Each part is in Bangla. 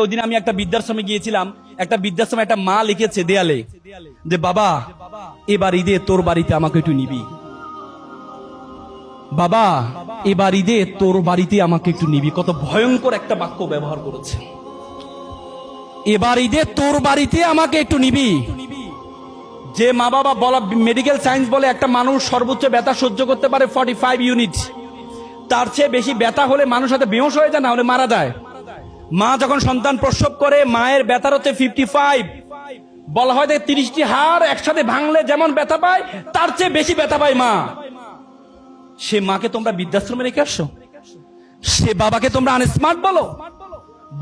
ওইদিন আমি একটা বৃদ্ধাশ্রমে গিয়েছিলাম, একটা বৃদ্ধাশ্রমে একটা মা লিখেছে দেয়ালে যে বাবা এবার ঈদে তোর বাড়িতে আমাকে একটু নিবি, বাবা এবার ঈদে তোর বাড়িতে আমাকে একটু নিবি। কত ভয়ঙ্কর একটা বাক্য ব্যবহার করেছে, এবার ঈদে তোর বাড়িতে আমাকে একটু নিবি। যে মা বাবা বলা, মেডিকেল সায়েন্স বলে একটা মানুষ সর্বোচ্চ ব্যথা সহ্য করতে পারে 45 ইউনিট, তার চেয়ে বেশি ব্যথা হলে মানুষ হয়তো বেহুশ হয়ে যায়, না হলে মারা যায়। মা যখন সন্তান প্রসব করে মায়ের ব্যথার হচ্ছে 55, বলা হয় 30টি হাড় একসাথে ভাঙলে যেমন ব্যথা পায় তার চেয়ে বেশি ব্যথা পায় মা। সে মাকে তোমরা বৃদ্ধাশ্রমে রেখে আসছো, সে বাবাকে তোমরা আনস্মার্ট বলো।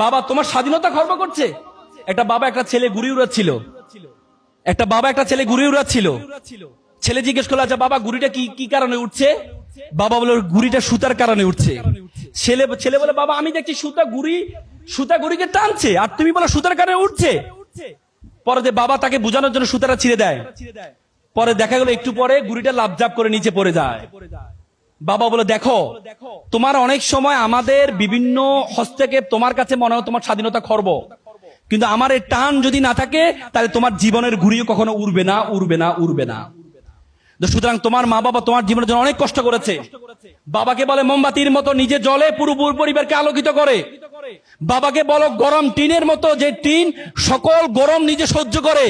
বাবা তোমার স্বাধীনতা খর্ব করছে। একটা বাবা একটা ছেলে ঘুড়ি উড়াচ্ছিল, একটা বাবা একটা ছেলে ঘুড়ি উড়াচ্ছিল। ছেলে জিজ্ঞেস করলো, আচ্ছা বাবা ঘুড়িটা কি কারণে উঠছে? বাবা বলে ঘুড়িটা সুতার কারণে উঠছে। ছেলে বলে বাবা আমি দেখছি সুতা ঘুড়িকে টানছে, আর তুমি বলো সুতার কারণে উঠছে। পরে যে বাবা তাকে বোঝানোর জন্য সুতাটা ছিঁড়ে দেয়, পরে দেখা গেল একটু পরে ঘুড়িটা লাফঝাপ করে নিচে পড়ে যায়। বাবা বলে দেখো তোমার অনেক সময় আমাদের বিভিন্ন হস্তক্ষেপ, তোমার কাছে মনে হয় তোমার স্বাধীনতা খর্ব, কিন্তু আমার এই টান যদি না থাকে তাহলে তোমার জীবনের ঘুড়িও কখনো উড়বে না, উড়বে না, উড়বে না। সুতরাং তোমার মা বাবা তোমার জীবনের জন্য অনেক কষ্ট করেছে। বাবাকে বলে মোমবাতির মতো নিজে জ্বলে পুরো পরিবারকে আলোকিত করে। বাবাকে বলো গরম টিনের মতো, যে টিন সকল গরম নিজে সহ্য করে,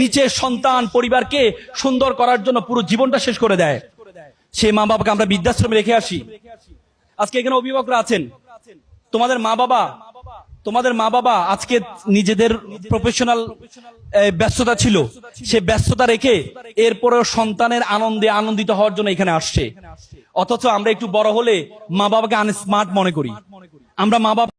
নিচে সন্তান পরিবারকে সুন্দর করার জন্য পুরো জীবনটা শেষ করে দেয়। সে মা বাবাকে আমরা বৃদ্ধাশ্রমে রেখে আসি। আজকে এখানে অভিভাবকরা আছেন, তোমাদের মা বাবা আজকে নিজেদের প্রফেশনাল ব্যস্ততা ছিল, সে ব্যস্ততা রেখে এরপরেও সন্তানের আনন্দে আনন্দিত হওয়ার জন্য এখানে আসছে। অথচ আমরা একটু বড় হলে মা বাবাকে আনস্মার্ট মনে করি। আমরা মা বাবা